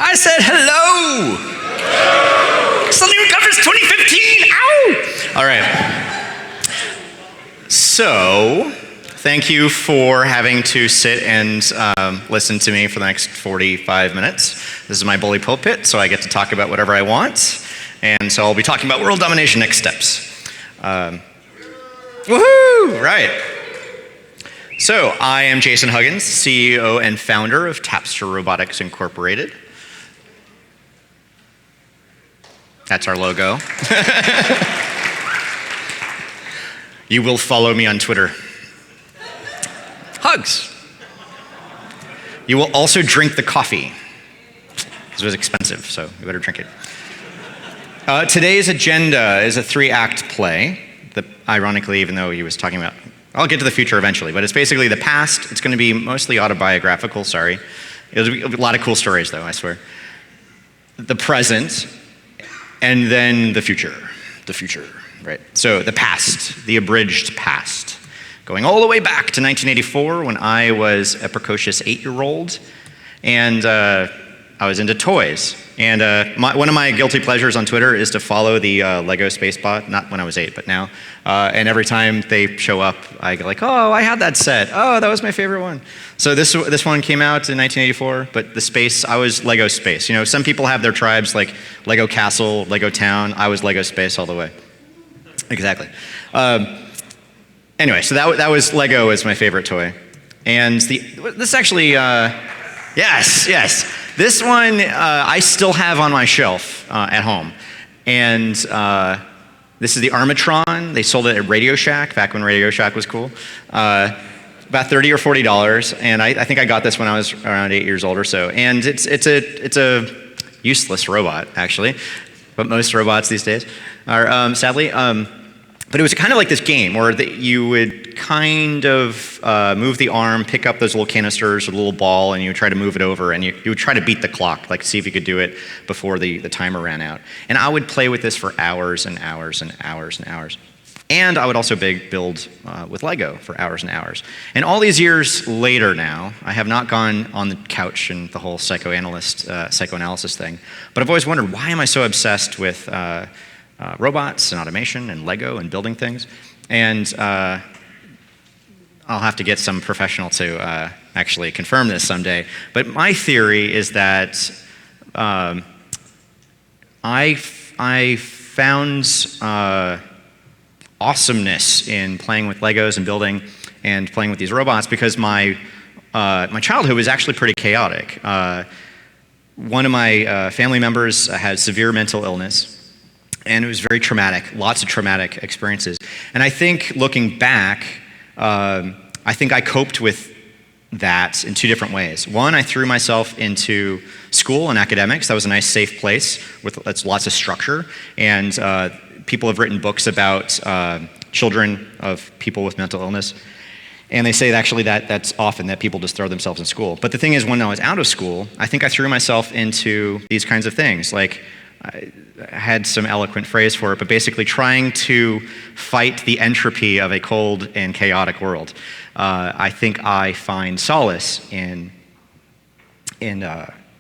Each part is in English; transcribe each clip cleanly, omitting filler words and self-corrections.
I said hello. Selenium Conference 2015. Ow! All right. So, thank you for having to sit and listen to me for the next 45 minutes. This is my bully pulpit, so I get to talk about whatever I want. And so I'll be talking about world domination next steps. Woohoo! Right. So, I am Jason Huggins, CEO and founder of Tapster Robotics Incorporated. That's our logo. You will follow me on Twitter. Hugs. You will also drink the coffee. This was expensive, so you better drink it. Today's agenda is a 3-act play. Ironically, even though he was talking about, I'll get to the future eventually, but it's basically the past. It's going to be mostly autobiographical, sorry. It'll be a lot of cool stories, though, I swear. The present, and then the future. The future, right? So the past, the abridged past. Going all the way back to 1984 when I was a precocious 8-year-old, and I was into toys. And one of my guilty pleasures on Twitter is to follow the Lego Space Bot, not when I was 8, but now. And every time they show up, I go like, oh, I had that set. Oh, that was my favorite one. So this one came out in 1984, but the space, I was Lego Space. You know, some people have their tribes like Lego Castle, Lego Town. I was Lego Space all the way. Exactly. Anyway, so that was Lego is my favorite toy. And this actually, yes. This one I still have on my shelf at home. And this is the Armatron. They sold it at Radio Shack, back when Radio Shack was cool. About $30 or $40. And I think I got this when I was around 8 years old or so. And it's a useless robot, actually. But most robots these days are, sadly. But it was kind of like this game where you would kind of move the arm, pick up those little canisters or the little ball, and you would try to move it over, and you would try to beat the clock, like see if you could do it before the timer ran out. And I would play with this for hours and hours and hours and hours. And I would also build with Lego for hours and hours. And all these years later now, I have not gone on the couch and the whole psychoanalysis thing, but I've always wondered, why am I so obsessed with robots and automation and Lego and building things? And I'll have to get some professional to actually confirm this someday. But my theory is that I found awesomeness in playing with Legos and building and playing with these robots because my childhood was actually pretty chaotic. One of my family members had severe mental illness. And it was very traumatic, lots of traumatic experiences. And I think looking back, I think I coped with that in 2 different ways. One, I threw myself into school and academics. That was a nice, safe place with lots of structure. And people have written books about children of people with mental illness. And they say actually that's often that people just throw themselves in school. But the thing is, when I was out of school, I think I threw myself into these kinds of things. Like, I had some eloquent phrase for it, but basically trying to fight the entropy of a cold and chaotic world. I think I find solace in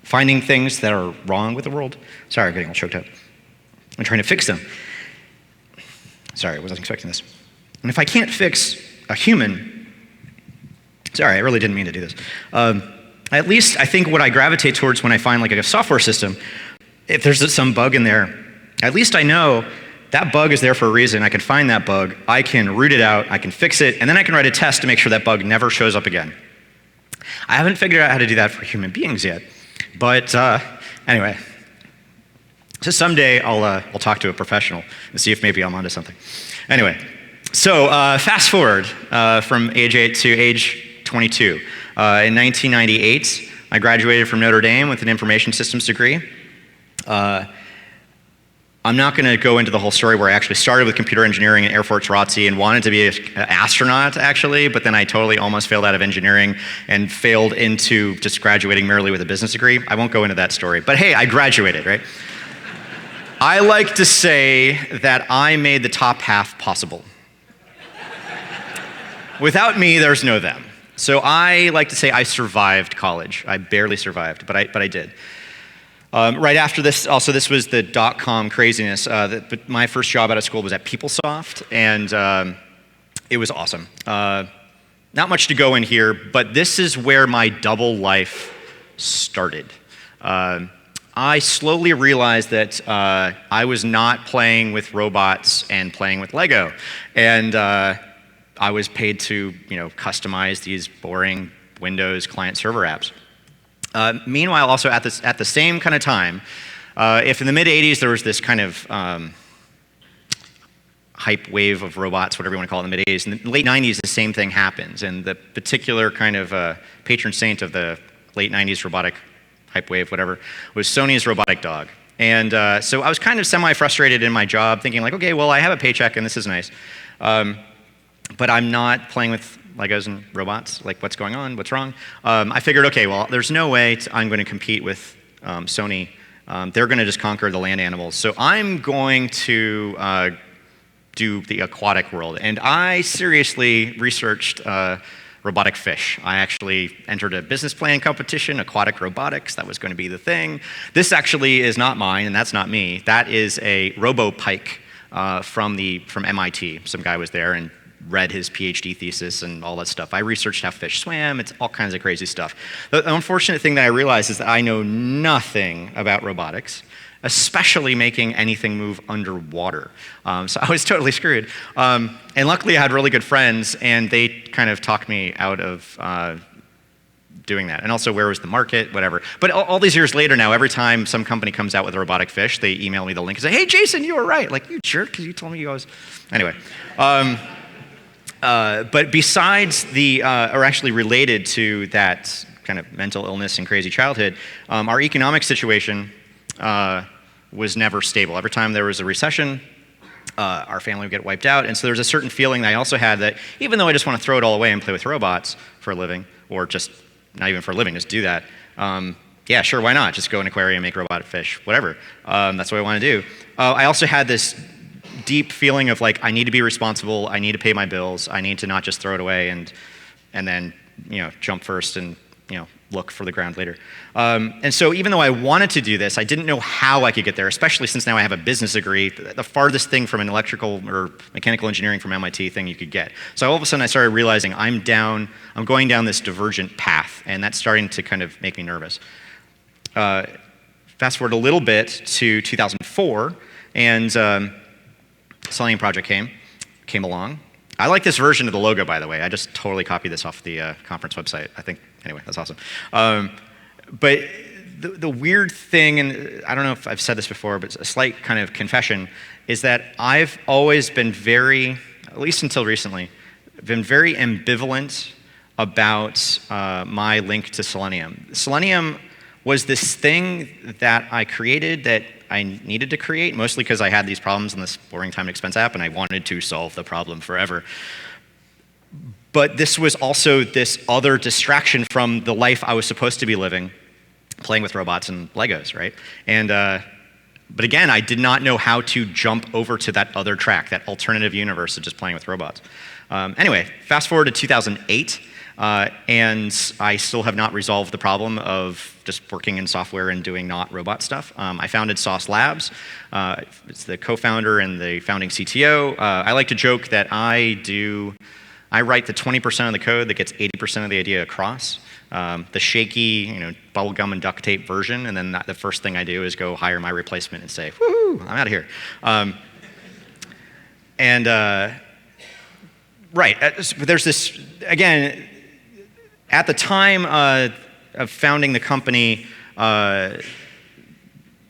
finding things that are wrong with the world. Sorry, I'm getting all choked up. I'm trying to fix them. Sorry, I wasn't expecting this. And if I can't fix a human, sorry, I really didn't mean to do this. At least I think what I gravitate towards when I find like a software system, if there's some bug in there, at least I know that bug is there for a reason. I can find that bug, I can root it out, I can fix it, and then I can write a test to make sure that bug never shows up again. I haven't figured out how to do that for human beings yet, but anyway. So someday I'll talk to a professional and see if maybe I'm onto something. Anyway, so fast forward from age 8 to age 22. In 1998, I graduated from Notre Dame with an information systems degree. I'm not going to go into the whole story where I actually started with computer engineering and Air Force ROTC and wanted to be an astronaut, actually, but then I totally almost failed out of engineering and failed into just graduating merely with a business degree. I won't go into that story, but hey, I graduated, right? I like to say that I made the top half possible. Without me, there's no them. So I like to say I survived college. I barely survived, but I did. Right after this, also this was the dot-com craziness. But my first job out of school was at PeopleSoft, and it was awesome. Not much to go in here, but this is where my double life started. I slowly realized that I was not playing with robots and playing with Lego, and I was paid to, customize these boring Windows client-server apps. Meanwhile, also at the same kind of time, if in the mid-'80s there was this kind of hype wave of robots, whatever you want to call it, in the mid-'80s, in the late '90s the same thing happens, and the particular kind of patron saint of the late '90s robotic hype wave, whatever, was Sony's robotic dog. And so I was kind of semi-frustrated in my job, thinking like, okay, well, I have a paycheck and this is nice, but I'm not playing with Legos and robots. Like, what's going on? What's wrong? I figured, okay, well, there's no way I'm going to compete with Sony. They're going to just conquer the land animals. So I'm going to do the aquatic world. And I seriously researched robotic fish. I actually entered a business plan competition, aquatic robotics. That was going to be the thing. This actually is not mine, and that's not me. That is a RoboPike from MIT. Some guy was there and read his PhD thesis and all that stuff. I researched how fish swam. It's all kinds of crazy stuff. The unfortunate thing that I realized is that I know nothing about robotics, especially making anything move underwater. So I was totally screwed. And luckily I had really good friends, and they kind of talked me out of doing that. And also, where was the market, whatever. But all these years later now, every time some company comes out with a robotic fish, they email me the link and say, hey, Jason, you were right. Like, you jerk, because you told me you was. Anyway. But besides or actually related to that kind of mental illness and crazy childhood, our economic situation was never stable. Every time there was a recession, our family would get wiped out. And so there was a certain feeling that I also had that even though I just want to throw it all away and play with robots for a living, or just not even for a living, just do that, yeah, sure, why not? Just go in an aquarium, make robotic fish, whatever. That's what I want to do. I also had this deep feeling of like, I need to be responsible, I need to pay my bills, I need to not just throw it away and then jump first and look for the ground later. And so even though I wanted to do this, I didn't know how I could get there, especially since now I have a business degree, the farthest thing from an electrical or mechanical engineering from MIT thing you could get. So all of a sudden I started realizing I'm going down this divergent path, and that's starting to kind of make me nervous. Fast forward a little bit to 2004, and Selenium project came along. I like this version of the logo, by the way. I just totally copied this off the conference website. I think, anyway, that's awesome. But the weird thing, and I don't know if I've said this before, but a slight kind of confession, is that I've always been very, at least until recently, been very ambivalent about my link to Selenium. Selenium was this thing that I created that I needed to create, mostly because I had these problems in this boring time and expense app, and I wanted to solve the problem forever. But this was also this other distraction from the life I was supposed to be living, playing with robots and Legos, right? And but again, I did not know how to jump over to that other track, that alternative universe of just playing with robots. Anyway, fast forward to 2008. And I still have not resolved the problem of just working in software and doing not robot stuff. I founded Sauce Labs. It's the co-founder and the founding CTO. I like to joke that I write the 20% of the code that gets 80% of the idea across. The shaky, bubblegum and duct tape version, and then the first thing I do is go hire my replacement and say, woohoo, I'm out of here. Right, there's this, again, at the time of founding the company,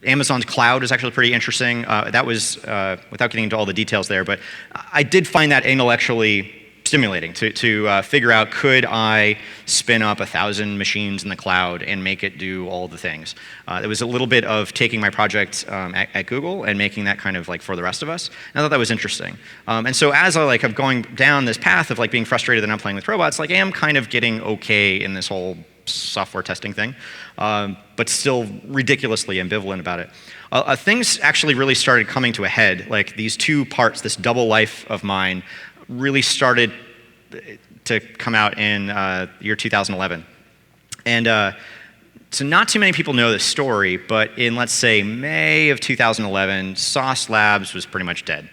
Amazon's cloud is actually pretty interesting. That was, without getting into all the details there, but I did find that intellectually stimulating to figure out, could I spin up 1,000 machines in the cloud and make it do all the things? It was a little bit of taking my project at Google and making that kind of like for the rest of us. And I thought that was interesting. And so as I have going down this path of being frustrated that I'm playing with robots, I am kind of getting okay in this whole software testing thing, but still ridiculously ambivalent about it. Things actually really started coming to a head. These two parts, this double life of mine, really started to come out in year 2011. And So not too many people know this story, but in, let's say, May of 2011, Sauce Labs was pretty much dead.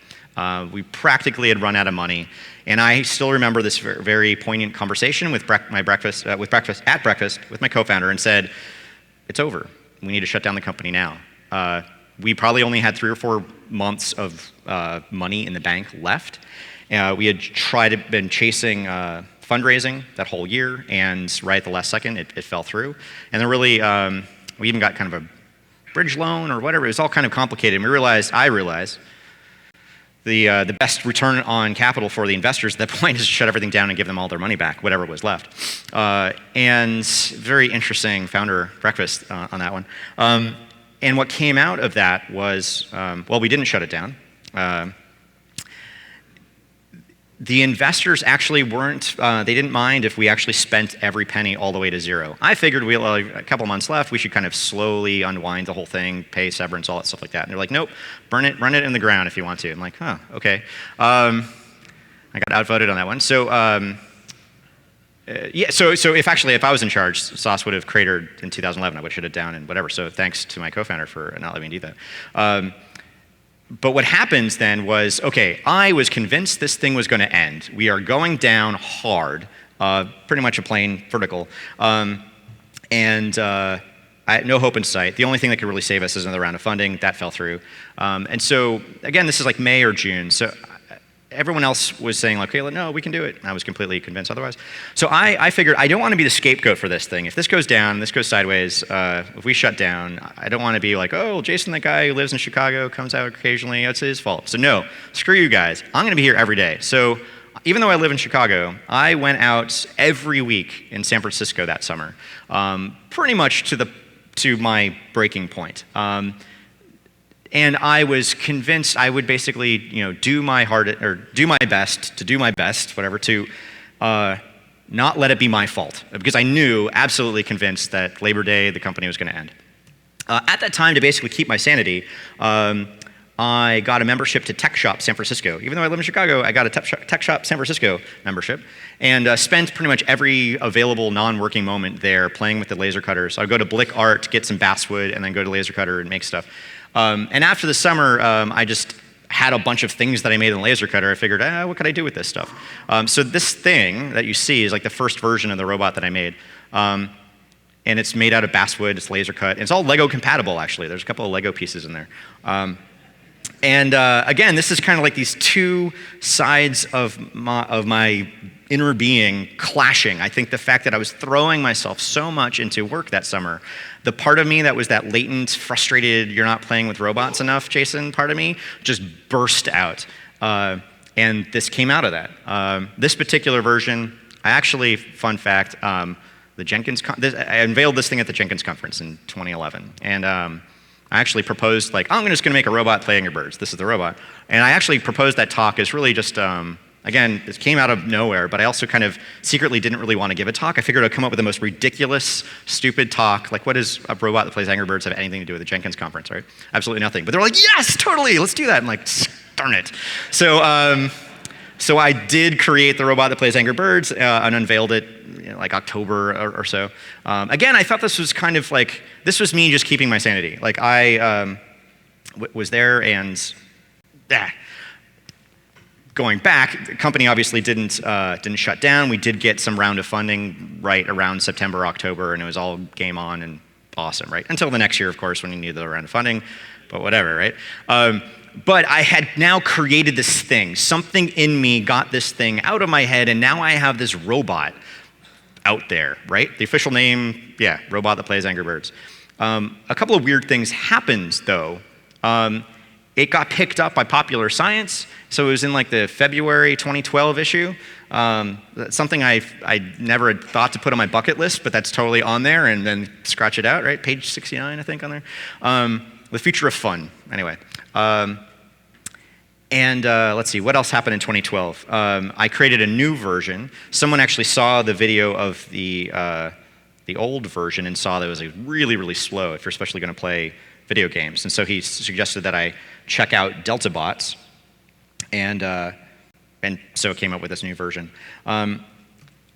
We practically had run out of money, and I still remember this very poignant conversation with breakfast with my co-founder, and said, "It's over. We need to shut down the company now." We probably only had 3 or 4 months of money in the bank left. We had been chasing fundraising that whole year, and right at the last second, it fell through. And then really, we even got kind of a bridge loan or whatever. It was all kind of complicated. And I realized, the best return on capital for the investors at that point is to shut everything down and give them all their money back, whatever was left. And very interesting founder breakfast on that one. And what came out of that was, well, we didn't shut it down. The investors actually weren't, they didn't mind if we actually spent every penny all the way to zero. I figured a couple months left, we should kind of slowly unwind the whole thing, pay severance, all that stuff like that. And they're like, "Nope, run it in the ground if you want to." I'm like, "Huh, okay." I got outvoted on that one. So, yeah, so if I was in charge, Sauce would have cratered in 2011. I would have shut it down and whatever. So thanks to my co-founder for not letting me do that. But what happens then was, okay, I was convinced this thing was going to end. We are going down hard, pretty much a plain vertical. And I had no hope in sight. The only thing that could really save us is another round of funding. That fell through. And so, again, this is like May or June. So everyone else was saying, like, "Okay, no, we can do it." And I was completely convinced otherwise. So I figured I don't want to be the scapegoat for this thing. If this goes down, this goes sideways, if we shut down, I don't want to be like, "Oh, Jason, the guy who lives in Chicago, comes out occasionally, it's his fault." So no, screw you guys. I'm going to be here every day. So even though I live in Chicago, I went out every week in San Francisco that summer, pretty much to my breaking point. And I was convinced I would basically, do my best, whatever, to not let it be my fault, because I knew, absolutely convinced, that Labor Day the company was going to end. At that time, to basically keep my sanity, I got a membership to Tech Shop San Francisco. Even though I live in Chicago, I got a Tech Shop San Francisco membership, and spent pretty much every available non-working moment there playing with the laser cutters. I'd go to Blick Art, get some basswood, and then go to Laser Cutter and make stuff. And after the summer, I just had a bunch of things that I made in the laser cutter. I figured, what could I do with this stuff? So this thing that you see is like the first version of the robot that I made. And it's made out of basswood, it's laser cut. And it's all Lego compatible, actually. There's a couple of Lego pieces in there. And again, this is kind of like these two sides of my inner being clashing. I think the fact that I was throwing myself so much into work that summer, the part of me that was that latent, frustrated, "You're not playing with robots enough, Jason," part of me just burst out. And this came out of that. This particular version, I actually, fun fact, I unveiled this thing at the Jenkins conference in 2011. And I actually proposed, like, I'm just going to make a robot play Angry Birds. This is the robot. And I actually proposed that talk as really just, again, this came out of nowhere, but I also kind of secretly didn't really want to give a talk. I figured I'd come up with the most ridiculous, stupid talk. Like, what does a robot that plays Angry Birds have anything to do with the Jenkins conference, right? Absolutely nothing. But they're like, "Yes, totally, let's do that." I'm like, darn it. So I did create the robot that plays Angry Birds and unveiled it like October or so. Again, I thought this was kind of like, this was me just keeping my sanity. Like I was there and going back, the company obviously didn't shut down. We did get some round of funding right around September, October, and it was all game on and awesome, right? Until the next year, of course, when you needed the round of funding, but whatever, right? But I had now created this thing. Something in me got this thing out of my head, and now I have this robot out there, right? The official name, robot that plays Angry Birds. A couple of weird things happened, though. It got picked up by Popular Science, so it was in like the February 2012 issue. Something I never had thought to put on my bucket list, but that's totally on there, and then scratch it out, right? Page 69, I think, on there. The future of fun, anyway. Let's see, what else happened in 2012? I created a new version. Someone actually saw the video of the old version and saw that it was like really, really slow if you're especially going to play video games. And so he suggested that I check out Delta bots, and so came up with this new version.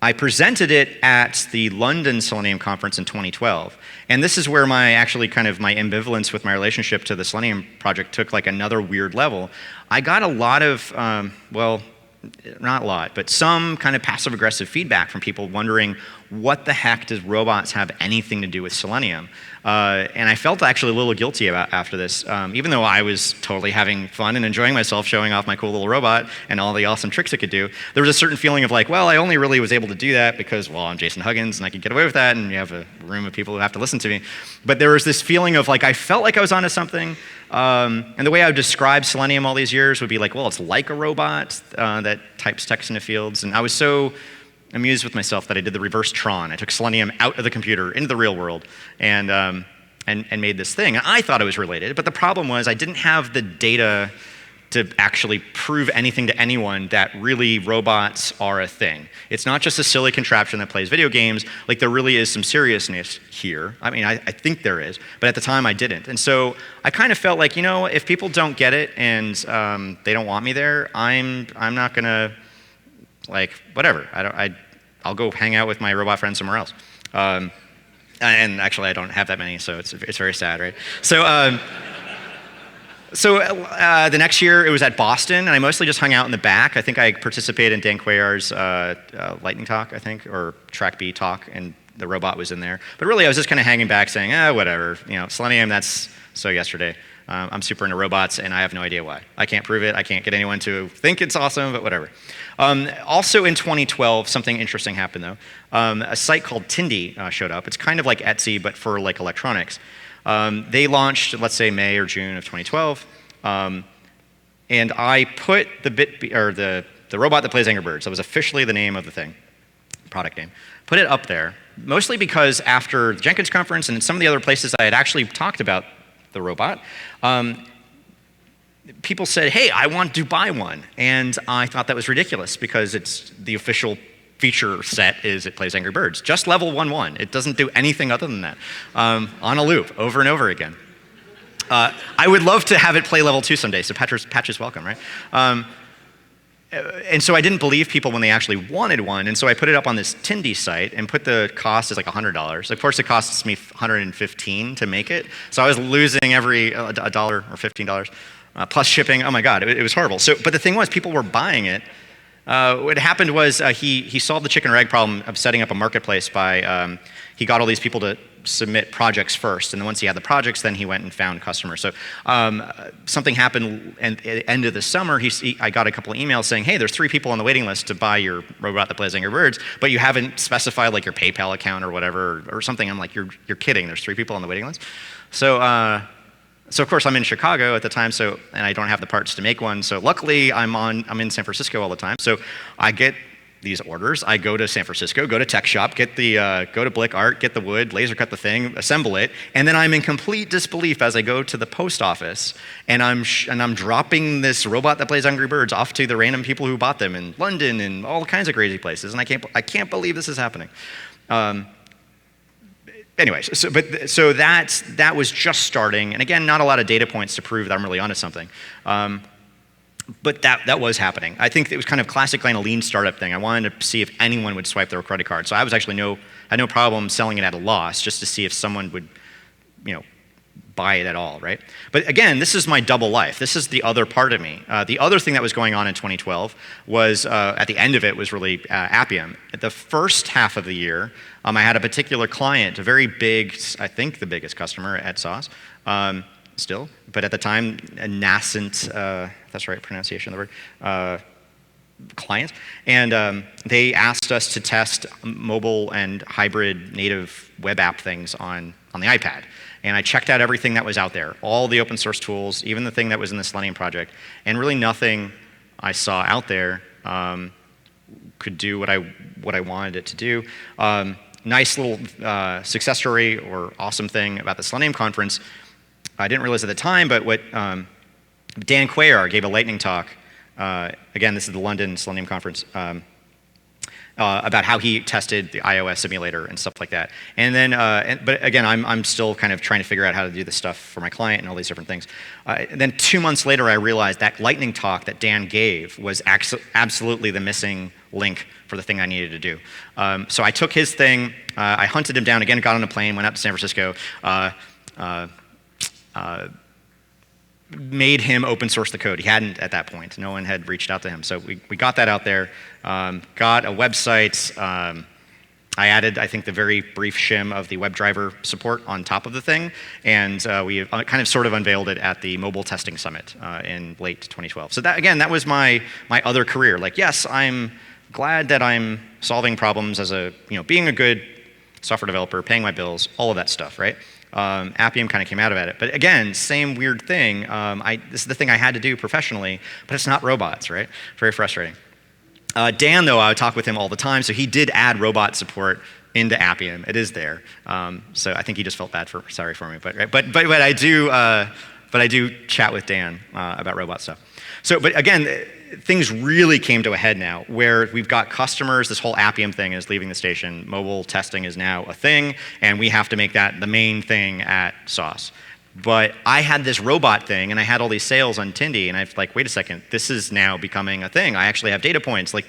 I presented it at the London Selenium conference in 2012. And this is where my ambivalence with my relationship to the Selenium project took like another weird level. I got a lot of, well, not a lot, but some kind of passive-aggressive feedback from people wondering, what the heck does robots have anything to do with Selenium? And I felt actually a little guilty after this, even though I was totally having fun and enjoying myself showing off my cool little robot and all the awesome tricks it could do. There was a certain feeling of like, well, I only really was able to do that because, well, I'm Jason Huggins and I could get away with that, and you have a room of people who have to listen to me. But there was this feeling of like, I felt like I was onto something. And the way I would describe Selenium all these years would be like, well, it's like a robot that types text into fields. And I was so amused with myself that I did the reverse Tron. I took Selenium out of the computer into the real world and made this thing. And I thought it was related, but the problem was I didn't have the data to actually prove anything to anyone that really robots are a thing. It's not just a silly contraption that plays video games. Like, there really is some seriousness here. I mean, I think there is, but at the time I didn't. And so I kind of felt like, you know, if people don't get it and they don't want me there, I'm not gonna, like, whatever. I'll go hang out with my robot friends somewhere else. And actually, I don't have that many, so it's very sad, right? So the next year, it was at Boston, and I mostly just hung out in the back. I think I participated in Dan Cuellar's lightning talk, I think, or track B talk, and the robot was in there. But really, I was just kind of hanging back saying, whatever. You know, Selenium, that's so yesterday. I'm super into robots, and I have no idea why. I can't prove it. I can't get anyone to think it's awesome, but whatever. Also in 2012, something interesting happened, though. A site called Tindy showed up. It's kind of like Etsy, but for like electronics. They launched, let's say, May or June of 2012, and I put the robot that plays Angry Birds. That was officially the name of the thing, product name. Put it up there, mostly because after the Jenkins conference and some of the other places I had actually talked about the robot, people said, hey, I want to buy one. And I thought that was ridiculous because it's the official feature set is it plays Angry Birds. Just level 1.1. It doesn't do anything other than that. On a loop, over and over again. I would love to have it play level 2 someday, so patch is welcome, right? And so I didn't believe people when they actually wanted one, and so I put it up on this Tindy site and put the cost as like $100. Of course, it costs me $115 to make it, so I was losing every $1 or $15 plus shipping. Oh my God, it was horrible. So, but the thing was, people were buying it. What happened was he solved the chicken or egg problem of setting up a marketplace by he got all these people to submit projects first, and then once he had the projects, then he went and found customers. So something happened, and at the end of the summer, I got a couple of emails saying, hey, there's 3 people on the waiting list to buy your robot that plays Angry Birds, but you haven't specified like your PayPal account or whatever or something. I'm like, you're kidding, there's 3 people on the waiting list? So of course I'm in Chicago at the time, and I don't have the parts to make one. So luckily I'm in San Francisco all the time. So I get these orders. I go to San Francisco, go to Tech Shop, go to Blick Art, get the wood, laser cut the thing, assemble it, and then I'm in complete disbelief as I go to the post office, and I'm dropping this robot that plays Angry Birds off to the random people who bought them in London and all kinds of crazy places, and I can't believe this is happening. Anyways, so that was just starting, and again, not a lot of data points to prove that I'm really onto something. But that was happening. I think it was kind of classic kind of lean startup thing. I wanted to see if anyone would swipe their credit card. So I was actually had no problem selling it at a loss just to see if someone would, buy it at all, right? But again, this is my double life. This is the other part of me. The other thing that was going on in 2012 was, at the end of it, was really Appium. At the first half of the year, I had a particular client, a very big, I think the biggest customer at Sauce, still, but at the time, a nascent, that's the right pronunciation of the word, client. And they asked us to test mobile and hybrid native web app things on the iPad. And I checked out everything that was out there, all the open source tools, even the thing that was in the Selenium project, and really nothing I saw out there could do what I wanted it to do. Nice little success story or awesome thing about the Selenium conference, I didn't realize at the time, but what Dan Cuellar gave a lightning talk. Again, this is the London Selenium conference. about how he tested the iOS simulator and stuff like that. And then, but again, I'm still kind of trying to figure out how to do this stuff for my client and all these different things. And then 2 months later, I realized that lightning talk that Dan gave was absolutely the missing link for the thing I needed to do. So I took his thing, I hunted him down again, got on a plane, went out to San Francisco, made him open source the code. He hadn't at that point. No one had reached out to him. So we got that out there, got a website. I added, I think, the very brief shim of the WebDriver support on top of the thing, and we kind of sort of unveiled it at the Mobile Testing Summit in late 2012. So that, again, that was my other career. Like, yes, I'm glad that I'm solving problems as a, being a good software developer, paying my bills, all of that stuff, right? Appium kind of came out of it. But again, same weird thing. This is the thing I had to do professionally, but it's not robots, right? Very frustrating. Dan, though, I would talk with him all the time, so he did add robot support into Appium. It is there. So I think he just felt sorry for me. But I do chat with Dan about robot stuff. So, but again, things really came to a head now, where we've got customers. This whole Appium thing is leaving the station. Mobile testing is now a thing, and we have to make that the main thing at Sauce. But I had this robot thing, and I had all these sales on Tindy, and I'm like, wait a second, this is now becoming a thing. I actually have data points. Like,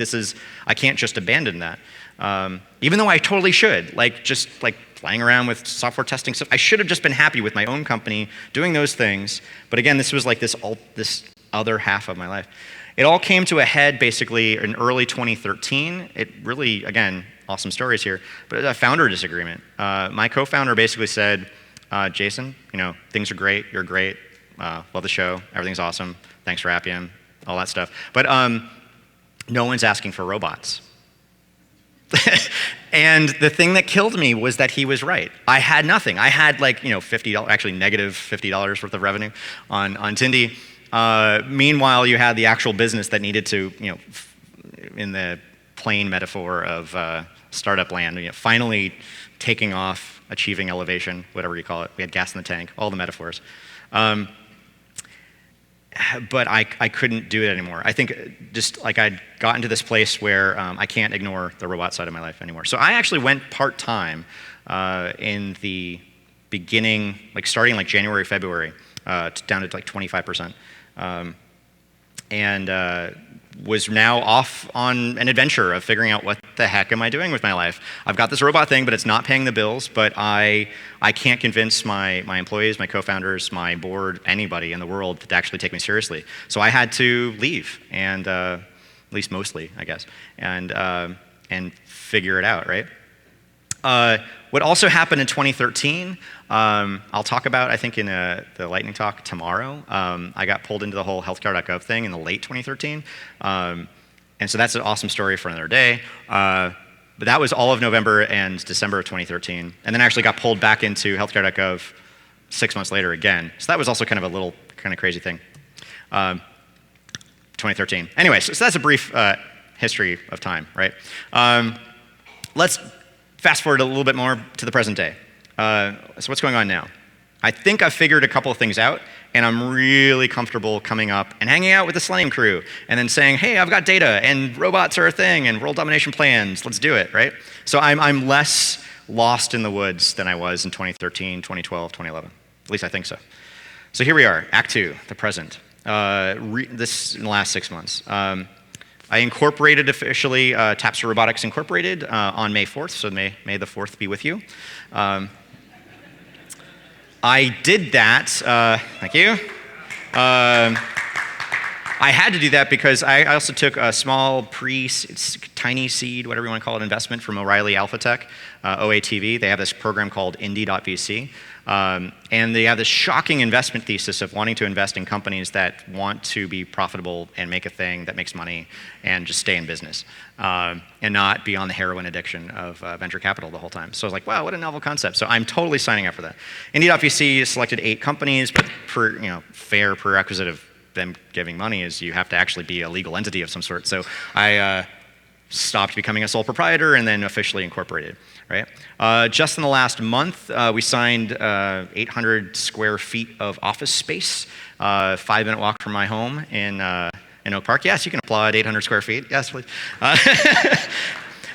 I can't just abandon that. Even though I totally should, just playing around with software testing stuff. I should have just been happy with my own company doing those things. But again, this was like this other half of my life. It all came to a head basically in early 2013. It really, again, awesome stories here, but a founder disagreement. My co-founder basically said, Jason, things are great, you're great, love the show, everything's awesome, thanks for Appium, all that stuff. But no one's asking for robots. And the thing that killed me was that he was right. I had nothing. I had $50, actually negative $50 worth of revenue on Tindy. Meanwhile, you had the actual business that needed to, in the plain metaphor of startup land, finally taking off, achieving elevation, whatever you call it. We had gas in the tank, all the metaphors. But I couldn't do it anymore. I think just I'd gotten to this place where I can't ignore the robot side of my life anymore. So I actually went part-time in the beginning, starting January, February, down to 25%. And was now off on an adventure of figuring out what the heck am I doing with my life. I've got this robot thing, but it's not paying the bills, but I can't convince my employees, my co-founders, my board, anybody in the world to actually take me seriously. So I had to leave, and at least mostly, I guess, and figure it out, right? What also happened in 2013, I'll talk about, I think, in the lightning talk tomorrow. I got pulled into the whole healthcare.gov thing in the late 2013. And so that's an awesome story for another day. But that was all of November and December of 2013. And then I actually got pulled back into healthcare.gov 6 months later again. So that was also kind of a little kind of crazy thing. 2013. Anyway, so that's a brief history of time, right? Let's fast forward a little bit more to the present day. So what's going on now? I think I've figured a couple of things out, and I'm really comfortable coming up and hanging out with the Selenium crew, and then saying, hey, I've got data, and robots are a thing, and world domination plans, let's do it, right? So I'm less lost in the woods than I was in 2013, 2012, 2011. At least I think so. So here we are, Act 2, the present. This in the last 6 months. I incorporated officially Tapster Robotics Incorporated on May 4th, so may the 4th be with you. I did that, thank you. I had to do that because I also took a small tiny seed, whatever you want to call it, investment from O'Reilly Alpha Tech, OATV. They have this program called Indie.vc. And they have this shocking investment thesis of wanting to invest in companies that want to be profitable and make a thing that makes money and just stay in business and not be on the heroin addiction of venture capital the whole time. So I was like, wow, what a novel concept. So I'm totally signing up for that. Indie.vc selected 8 companies, but fair prerequisite of them giving money is you have to actually be a legal entity of some sort. So I stopped becoming a sole proprietor and then officially incorporated. Right? Just in the last month, we signed 800 square feet of office space, 5-minute walk from my home in Oak Park. Yes, you can applaud 800 square feet. Yes, please.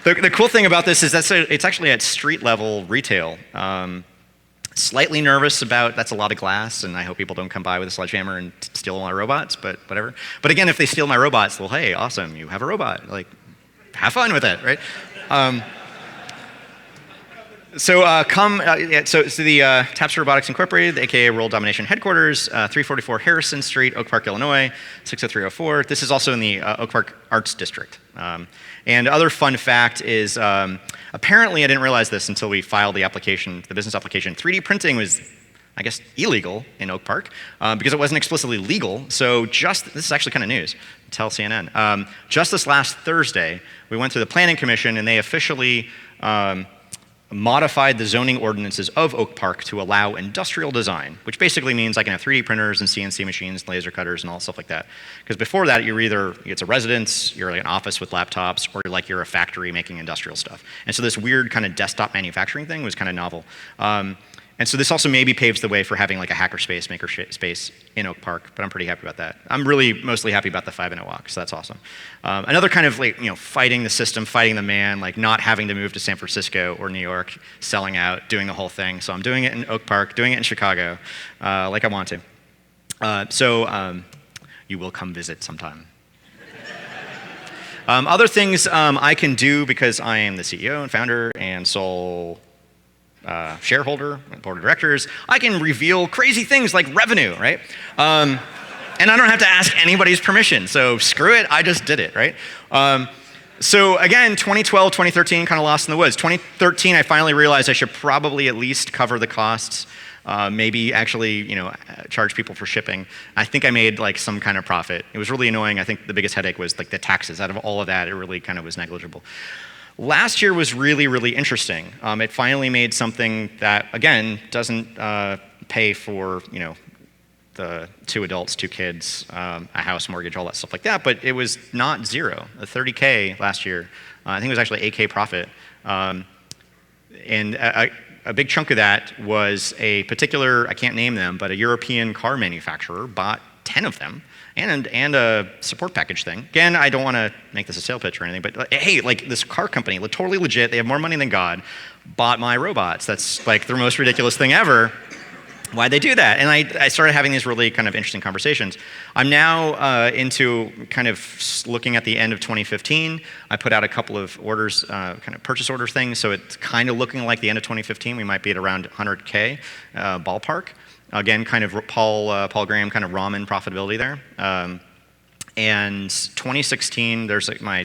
The cool thing about this is that it's actually at street level retail. Slightly nervous about that's a lot of glass, and I hope people don't come by with a sledgehammer and steal my robots, but whatever. But again, if they steal my robots, well, hey, awesome, you have a robot. Like, have fun with it, right? So the Tapster Robotics Incorporated, aka World Domination headquarters, 344 Harrison Street, Oak Park, Illinois, 60304. This is also in the Oak Park Arts District. And other fun fact is, apparently I didn't realize this until we filed the application, the business application. 3D printing was, I guess, illegal in Oak Park because it wasn't explicitly legal. So this is actually kind of news. Tell CNN. Just this last Thursday, we went through the Planning Commission and they officially modified the zoning ordinances of Oak Park to allow industrial design, which basically means I can have 3D printers and CNC machines, laser cutters, and all stuff like that. Because before that, it's a residence, you're like an office with laptops, or you're a factory making industrial stuff. And so this weird kind of desktop manufacturing thing was kind of novel. And so this also maybe paves the way for having like a hackerspace, makerspace in Oak Park, but I'm pretty happy about that. I'm really mostly happy about the 5-minute walk, so that's awesome. Another kind of like, fighting the system, fighting the man, like not having to move to San Francisco or New York, selling out, doing the whole thing. So I'm doing it in Oak Park, doing it in Chicago, like I want to. So you will come visit sometime. Other things I can do because I am the CEO and founder and sole shareholder, board of directors, I can reveal crazy things like revenue, right? And I don't have to ask anybody's permission, so screw it, I just did it, right? So again, 2012, 2013, kind of lost in the woods. 2013, I finally realized I should probably at least cover the costs, maybe actually, charge people for shipping. I think I made like some kind of profit. It was really annoying. I think the biggest headache was like the taxes. Out of all of that, it really kind of was negligible. Last year was really, really interesting. It finally made something that, again, doesn't pay for, the 2 adults, 2 kids, a house, mortgage, all that stuff like that, but it was not zero. A $30K last year. I think it was actually $8K profit. And a big chunk of that was a particular, I can't name them, but a European car manufacturer bought 10 of them. And a support package thing. Again, I don't want to make this a sales pitch or anything, but hey, like this car company, totally legit, they have more money than God, bought my robots. That's like the most ridiculous thing ever. Why'd they do that? And I started having these really kind of interesting conversations. I'm now into kind of looking at the end of 2015. I put out a couple of orders, kind of purchase order things, so it's kind of looking like the end of 2015. We might be at around 100K ballpark. Again, kind of Paul Graham kind of ramen profitability there. And 2016, there's like my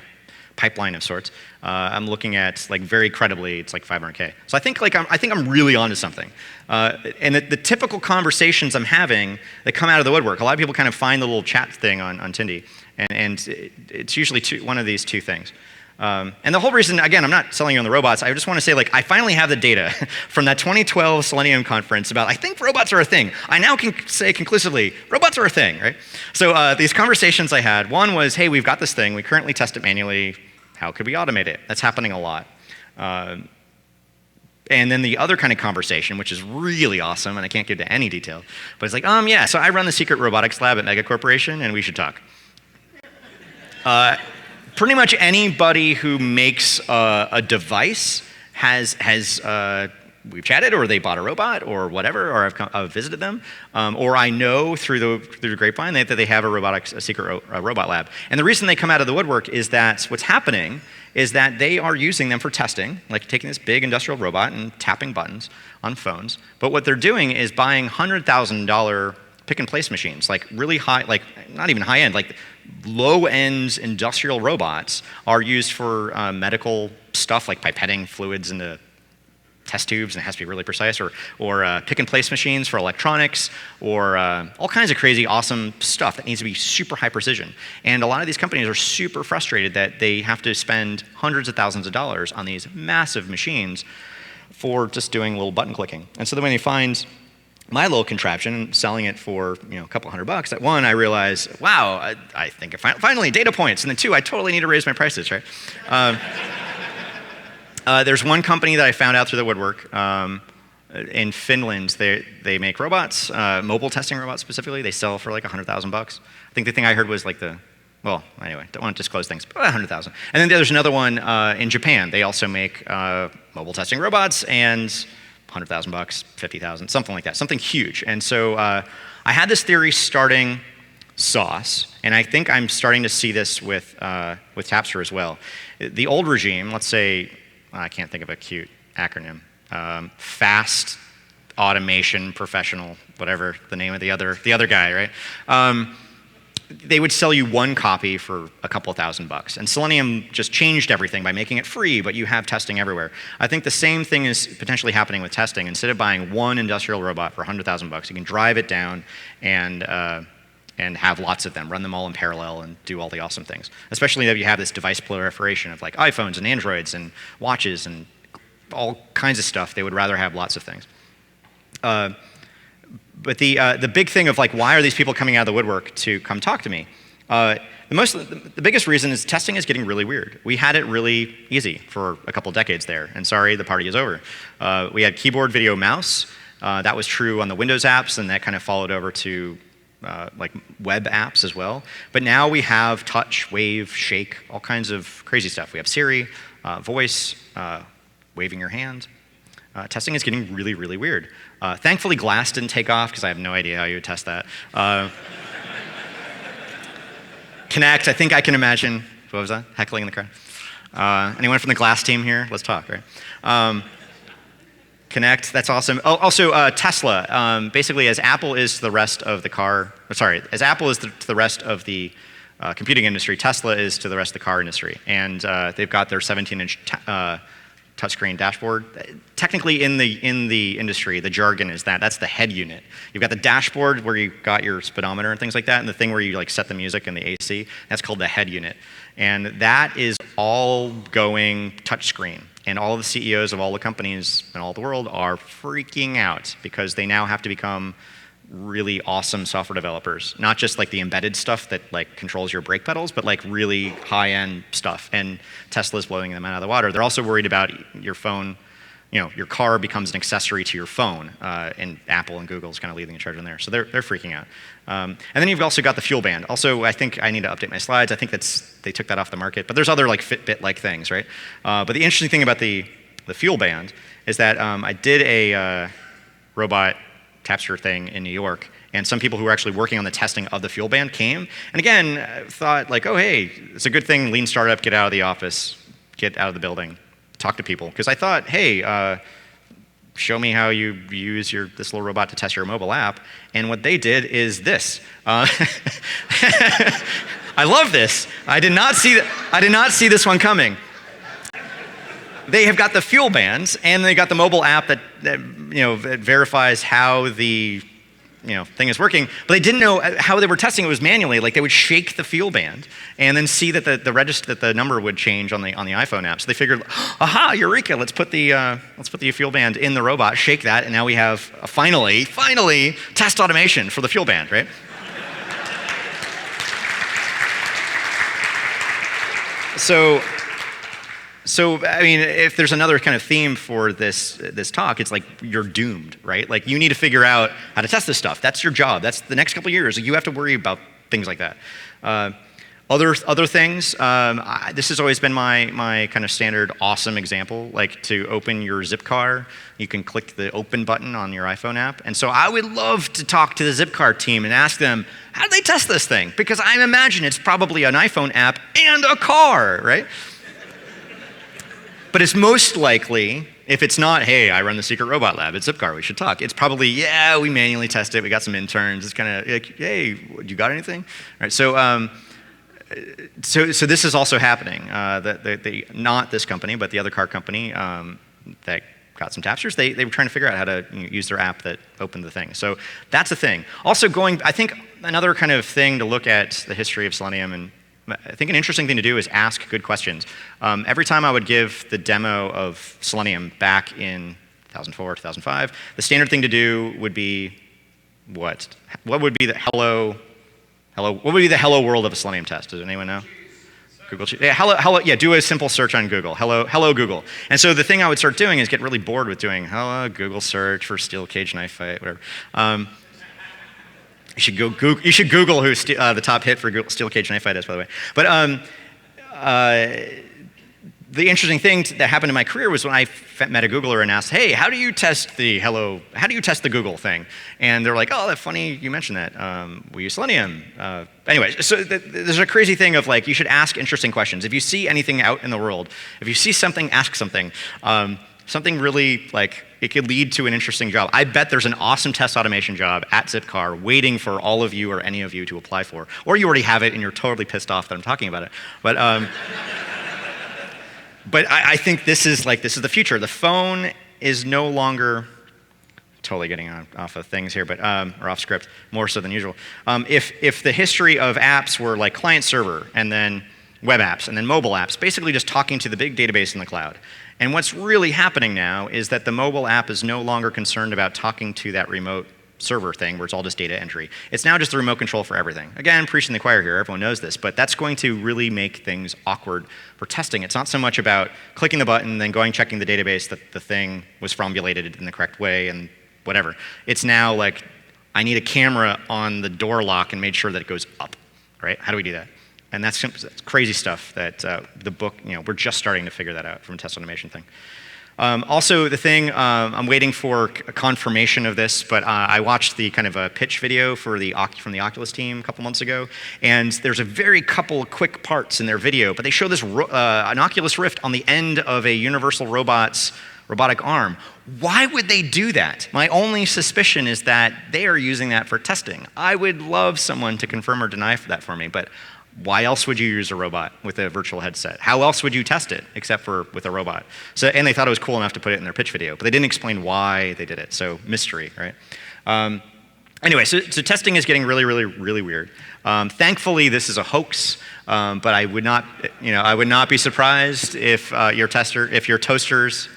pipeline of sorts. I'm looking at like very credibly, it's like 500K. So I think I'm really onto something. And the typical conversations I'm having that come out of the woodwork, a lot of people kind of find the little chat thing on Tindy, and it's usually one of these 2 things. And the whole reason, again, I'm not selling you on the robots. I just want to say, like, I finally have the data from that 2012 Selenium conference about, I think robots are a thing. I now can say conclusively, robots are a thing, right? So these conversations I had, one was, hey, we've got this thing. We currently test it manually. How could we automate it? That's happening a lot. And then the other kind of conversation, which is really awesome, and I can't give to any detail, but it's like, yeah, so I run the secret robotics lab at Mega Corporation, and we should talk. Pretty much anybody who makes a device we've chatted, or they bought a robot, or whatever, or I've visited them, or I know through the grapevine that they have a secret robot lab. And the reason they come out of the woodwork is that what's happening is that they are using them for testing, like taking this big industrial robot and tapping buttons on phones. But what they're doing is buying $100,000 pick and place machines, like really high, like not even high end, like low end industrial robots are used for medical stuff, like pipetting fluids into test tubes, and it has to be really precise, or pick and place machines for electronics, or all kinds of crazy awesome stuff that needs to be super high precision. And a lot of these companies are super frustrated that they have to spend hundreds of thousands of dollars on these massive machines for just doing little button clicking. And so then when they find my little contraption, selling it for a couple $100, at one, I realized, wow, I think finally data points, and then 2, I totally need to raise my prices, right? There's one company that I found out through the woodwork in Finland. They make robots, mobile testing robots specifically. They sell for like $100,000. I think the thing I heard was like the well, anyway, don't want to disclose things, but 100,000. And then there's another one in Japan. They also make mobile testing robots, and 100,000 bucks, 50,000, something like that, something huge. And so I had this theory starting Sauce, and I think I'm starting to see this with Tapster as well. The old regime, let's say, I can't think of a cute acronym, fast automation professional, whatever the name of the other guy, right? They would sell you one copy for a couple thousand bucks. And Selenium just changed everything by making it free, but you have testing everywhere. I think the same thing is potentially happening with testing. Instead of buying one industrial robot for 100,000 bucks, you can drive it down and have lots of them, run them all in parallel and do all the awesome things. Especially if you have this device proliferation of like iPhones and Androids and watches and all kinds of stuff. They would rather have lots of things. But the big thing of like, why are these people coming out of the woodwork to come talk to me? The biggest reason is testing is getting really weird. We had it really easy for a couple decades there, and sorry, the party is over. We had keyboard, video, mouse. That was true on the Windows apps, and that kind of followed over to like web apps as well. But now we have touch, wave, shake, all kinds of crazy stuff. We have Siri, voice, waving your hand. Testing is getting really, really weird. Thankfully, glass didn't take off because I have no idea how you would test that. Connect, I think I can imagine, what was that? Heckling in the crowd. Anyone from the glass team here? Let's talk, right? Connect, that's awesome. Oh, also, Tesla. Basically, as Apple is to the rest of the as Apple is to the rest of the computing industry, Tesla is to the rest of the car industry. And they've got their 17-inch touchscreen dashboard. Technically in the industry, the jargon is that's the head unit. You've got the dashboard where you've got your speedometer and things like that, and the thing where you like set the music and the AC, that's called the head unit. And that is all going touchscreen. And all the CEOs of all the companies in all the world are freaking out because they now have to become really awesome software developers, not just like the embedded stuff that like controls your brake pedals, but like really high-end stuff. And Tesla's blowing them out of the water. They're also worried about your phone, your car becomes an accessory to your phone, and Apple and Google's kind of leading the charge on there. So they're freaking out. And then you've also got the fuel band. Also, I think I need to update my slides. I think they took that off the market, but there's other like Fitbit-like things, right? But the interesting thing about the fuel band is that I did a robot Tapster thing in New York, and some people who were actually working on the testing of the fuel band came, and again, thought like, oh hey, it's a good thing, lean startup, get out of the office, get out of the building, talk to people. Because I thought, hey, show me how you use this little robot to test your mobile app, and what they did is this. I love this. I did not see this one coming. They have got the fuel bands, and they got the mobile app that verifies how the thing is working. But they didn't know how they were testing it was manually. Like they would shake the fuel band and then see that the number would change on the iPhone app. So they figured, aha, eureka! Let's put the fuel band in the robot, shake that, and now we have finally test automation for the fuel band, right? So I mean, if there's another kind of theme for this talk, it's like you're doomed, right? Like you need to figure out how to test this stuff. That's your job. That's the next couple of years. You have to worry about things like that. Other things. This has always been my kind of standard awesome example. Like to open your Zipcar, you can click the open button on your iPhone app. And so I would love to talk to the Zipcar team and ask them, how do they test this thing? Because I imagine it's probably an iPhone app and a car, right? But it's most likely, if it's not, hey, I run the secret robot lab at Zipcar, we should talk. It's probably, yeah, we manually test it. We got some interns. It's kind of like, hey, you got anything? All right, so this is also happening. Not this company, but the other car company that got some Tapsters, they were trying to figure out how to use their app that opened the thing. So that's a thing. Also I think another kind of thing to look at the history of Selenium, and I think an interesting thing to do is ask good questions. Every time I would give the demo of Selenium back in 2004, 2005, the standard thing to do would be what? What would be the hello, what would be the hello world of a Selenium test? Does anyone know? Google. Yeah, hello. Yeah, do a simple search on Google. Hello Google. And so the thing I would start doing is get really bored with doing hello Google search for steel cage knife fight, whatever. You should Google who the top hit for Google Steel Cage Knife Fight is, by the way. But the interesting thing that happened in my career was when I met a Googler and asked, "Hey, how do you test the Google thing?" And they're like, "Oh, that's funny you mentioned that. We use Selenium." Anyway, so there's a crazy thing of like you should ask interesting questions. If you see anything out in the world, if you see something, ask something. Something really like it could lead to an interesting job. I bet there's an awesome test automation job at Zipcar waiting for all of you or any of you to apply for, or you already have it and you're totally pissed off that I'm talking about it. But but I think this is the future. The phone is no longer totally getting off of things here, but or off script more so than usual. If the history of apps were like client server and then web apps and then mobile apps, basically just talking to the big database in the cloud. And what's really happening now is that the mobile app is no longer concerned about talking to that remote server thing where it's all just data entry. It's now just the remote control for everything. Again, preaching the choir here, everyone knows this, but that's going to really make things awkward for testing. It's not so much about clicking the button, then going checking the database that the thing was formulated in the correct way and whatever. It's now like, I need a camera on the door lock and made sure that it goes up, right? How do we do that? And that's crazy stuff that the book, we're just starting to figure that out from a test automation thing. Also, the thing, I'm waiting for a confirmation of this, but I watched the kind of a pitch video from the Oculus team a couple months ago, and there's a very couple quick parts in their video, but they show this an Oculus Rift on the end of a Universal robotic arm. Why would they do that? My only suspicion is that they are using that for testing. I would love someone to confirm or deny that for me, but why else would you use a robot with a virtual headset? How else would you test it except for with a robot? So, and they thought it was cool enough to put it in their pitch video, but they didn't explain why they did it. So mystery, right? Anyway, so testing is getting really, really, really weird. Thankfully, this is a hoax, but I would not be surprised if your toasters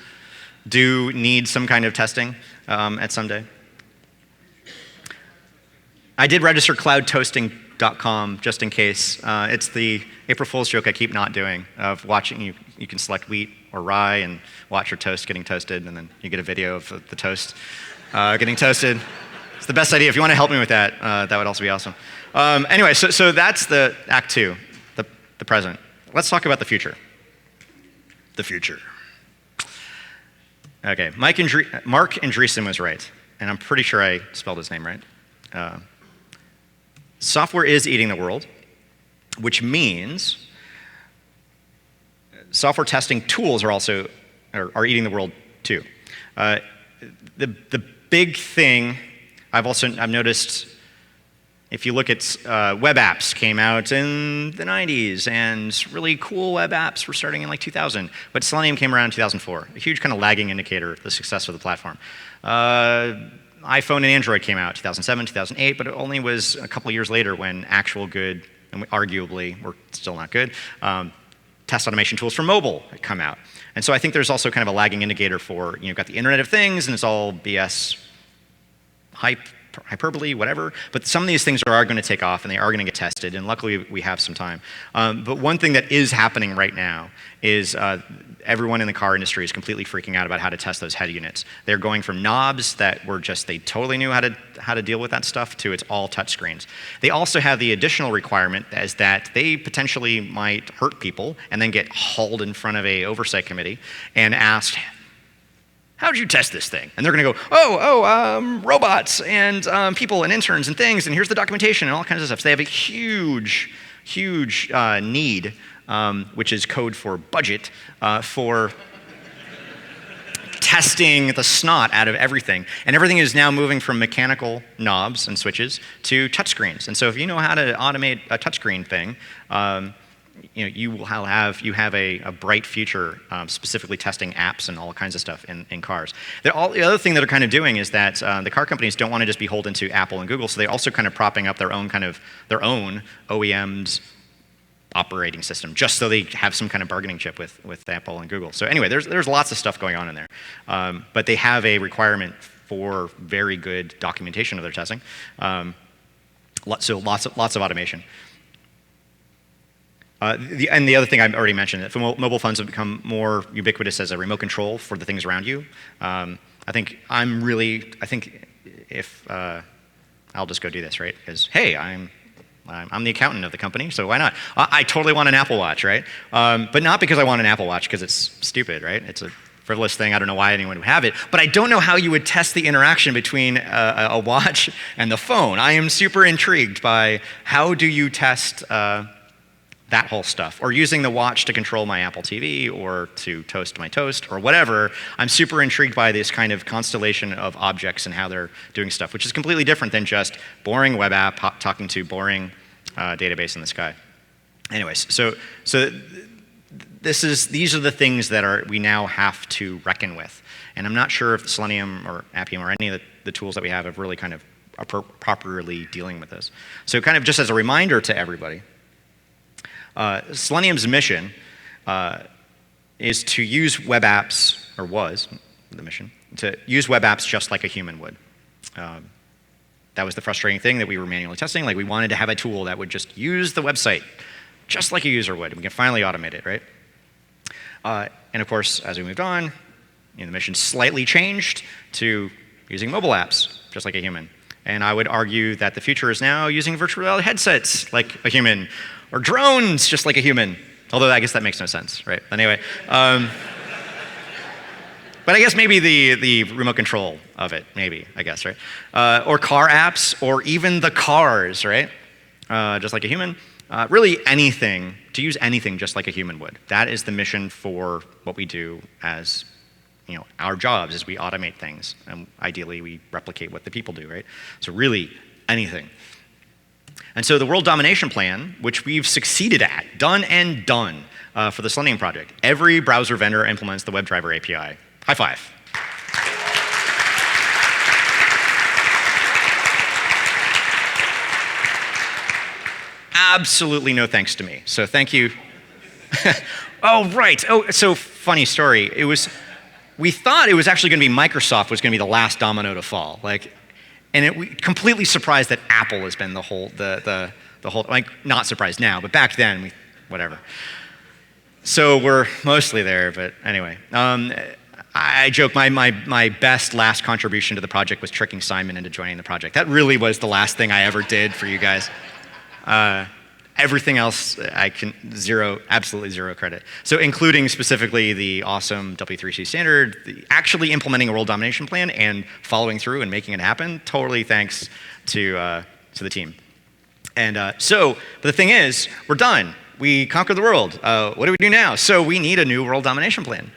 do need some kind of testing at some day. I did register cloudtoasting.com just in case. It's the April Fool's joke I keep not doing of watching you can select wheat or rye and watch your toast getting toasted, and then you get a video of the toast getting toasted. It's the best idea. If you want to help me with that, that would also be awesome. Anyway, so that's the Act 2, the present. Let's talk about the future. The future. Okay, Mark Andreessen was right, and I'm pretty sure I spelled his name right. Software is eating the world, which means software testing tools are eating the world too. The big thing I've noticed, if you look at web apps came out in the 90s, and really cool web apps were starting in like 2000, but Selenium came around in 2004, a huge kind of lagging indicator of the success of the platform. iPhone and Android came out 2007, 2008, but it only was a couple years later when actual good, and arguably we're still not good, test automation tools for mobile had come out. And so I think there's also kind of a lagging indicator for, you've got the Internet of Things and it's all BS hyperbole, whatever, but some of these things are going to take off and they are going to get tested, and luckily we have some time. But one thing that is happening right now is everyone in the car industry is completely freaking out about how to test those head units. They're going from knobs that were they totally knew how to deal with that stuff to it's all touch screens. They also have the additional requirement as that they potentially might hurt people and then get hauled in front of a oversight committee and asked, how'd you test this thing? And they're going to go, robots and people and interns and things, and here's the documentation and all kinds of stuff. So they have a huge, huge need, which is code for budget, for testing the snot out of everything. And everything is now moving from mechanical knobs and switches to touchscreens. And so if you know how to automate a touchscreen thing, you have a bright future specifically testing apps and all kinds of stuff in cars. The other thing that they're kind of doing is that the car companies don't want to just be beholden to Apple and Google, so they're also kind of propping up their own OEMs operating system, just so they have some kind of bargaining chip with Apple and Google. So anyway, there's lots of stuff going on in there, but they have a requirement for very good documentation of their testing. So lots of automation. And the other thing I already mentioned, that mobile phones have become more ubiquitous as a remote control for the things around you. I think if I'll just go do this, right? Because, hey, I'm the accountant of the company, so why not? I totally want an Apple Watch, right? But not because I want an Apple Watch, because it's stupid, right? It's a frivolous thing. I don't know why anyone would have it. But I don't know how you would test the interaction between a watch and the phone. I am super intrigued by how do you test that whole stuff, or using the watch to control my Apple TV or to toast my toast or whatever. I'm super intrigued by this kind of constellation of objects and how they're doing stuff, which is completely different than just boring web app talking to boring database in the sky. Anyways, so these are the things that we now have to reckon with. And I'm not sure if Selenium or Appium or any of the tools that we have really kind of are properly dealing with this. So kind of just as a reminder to everybody, Selenium's mission is to use web apps, or was the mission, to use web apps just like a human would. That was the frustrating thing that we were manually testing. Like, we wanted to have a tool that would just use the website just like a user would. And we can finally automate it, right? And of course, as we moved on, the mission slightly changed to using mobile apps just like a human. And I would argue that the future is now using virtual reality headsets like a human, or drones just like a human. Although I guess that makes no sense, right? Anyway, but I guess maybe the remote control of it, maybe, I guess, right? Or car apps, or even the cars, right? Just like a human. Really anything, to use anything just like a human would. That is the mission for what we do as our jobs, is we automate things. And ideally, we replicate what the people do, right? So really, anything. And so the World Domination Plan, which we've succeeded at, done for the Selenium project. Every browser vendor implements the WebDriver API. High five. Absolutely no thanks to me. So thank you. Oh, right. Oh, so funny story. We thought it was actually going to be Microsoft was going to be the last domino to fall. And we completely surprised that Apple has been the whole, like, not surprised now, but back then, whatever. So we're mostly there, but anyway. I joke, my best last contribution to the project was tricking Simon into joining the project. That really was the last thing I ever did for you guys. Everything else, I can absolutely zero credit. So including specifically the awesome W3C standard, actually implementing a world domination plan and following through and making it happen, totally thanks to the team. And but the thing is, we're done. We conquered the world. What do we do now? So we need a new world domination plan.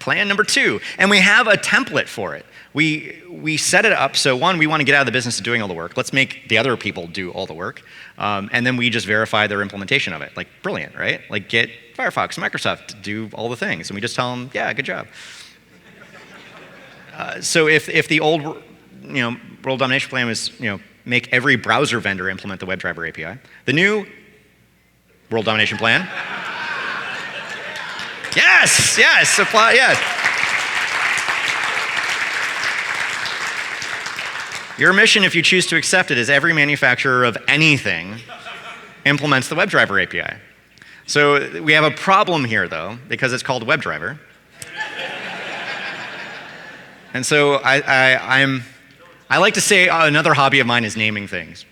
Plan number 2, and we have a template for it. We set it up, so one, we want to get out of the business of doing all the work. Let's make the other people do all the work. And then we just verify their implementation of it. Like, brilliant, right? Like, get Firefox, Microsoft to do all the things. And we just tell them, yeah, good job. So if the old world domination plan was make every browser vendor implement the WebDriver API, the new world domination plan, yes, apply, yes. Your mission, if you choose to accept it, is every manufacturer of anything implements the WebDriver API. So we have a problem here, though, because it's called WebDriver. And so I like to say another hobby of mine is naming things.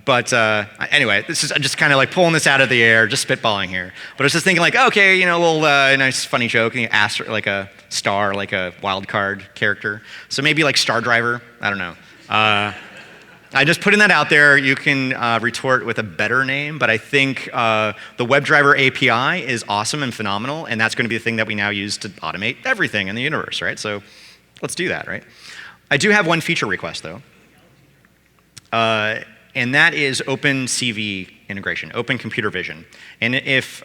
But anyway, this is just kind of like pulling this out of the air, just spitballing here. But I was just thinking like, okay, a little nice funny joke, and you ask like a star, like a wild card character. So maybe like Star Driver, I don't know. I just putting that out there. You can retort with a better name, but I think the WebDriver API is awesome and phenomenal, and that's going to be the thing that we now use to automate everything in the universe, right? So let's do that, right? I do have one feature request, though. And that is OpenCV integration, Open Computer Vision. And if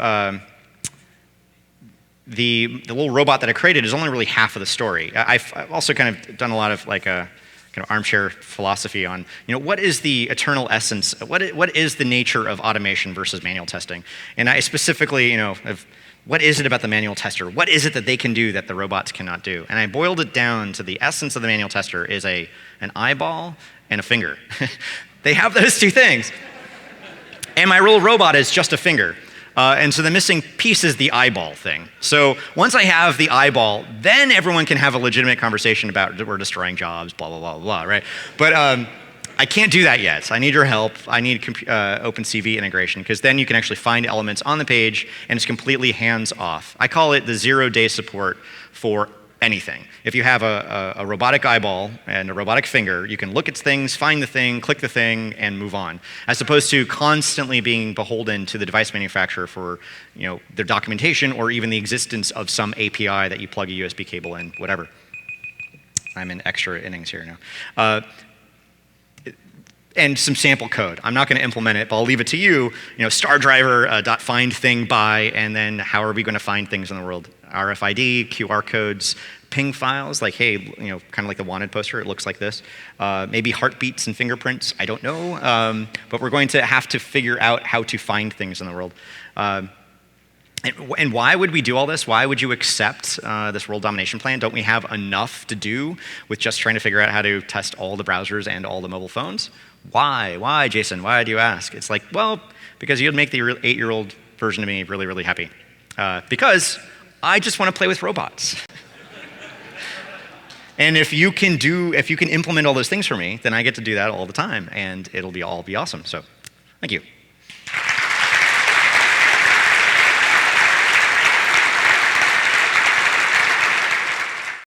the little robot that I created is only really half of the story. I've also kind of done a lot of like a kind of armchair philosophy on, what is the eternal essence, what is the nature of automation versus manual testing? And I specifically, what is it about the manual tester? What is it that they can do that the robots cannot do? And I boiled it down to the essence of the manual tester is an eyeball and a finger. They have those two things. And my little robot is just a finger. And so the missing piece is the eyeball thing. So once I have the eyeball, then everyone can have a legitimate conversation about we're destroying jobs, blah, blah, blah, blah, right? But I can't do that yet. I need your help. I need OpenCV integration, because then you can actually find elements on the page and it's completely hands-off. I call it the 0-day support for anything. If you have a robotic eyeball and a robotic finger, you can look at things, find the thing, click the thing, and move on, as opposed to constantly being beholden to the device manufacturer for their documentation or even the existence of some API that you plug a USB cable in, whatever. I'm in extra innings here now. And some sample code. I'm not going to implement it, but I'll leave it to you. Star driver dot find thing by, and then how are we going to find things in the world? RFID, QR codes, ping files, like, hey, kind of like the wanted poster, it looks like this. Maybe heartbeats and fingerprints, I don't know. But we're going to have to figure out how to find things in the world. And why would we do all this? Why would you accept this world domination plan? Don't we have enough to do with just trying to figure out how to test all the browsers and all the mobile phones? Why? Why, Jason? Why do you ask? It's like, well, because you'd make the 8-year-old version of me really, really happy. Because I just want to play with robots. And if you can implement all those things for me, then I get to do that all the time, and it'll all be awesome. So, thank you.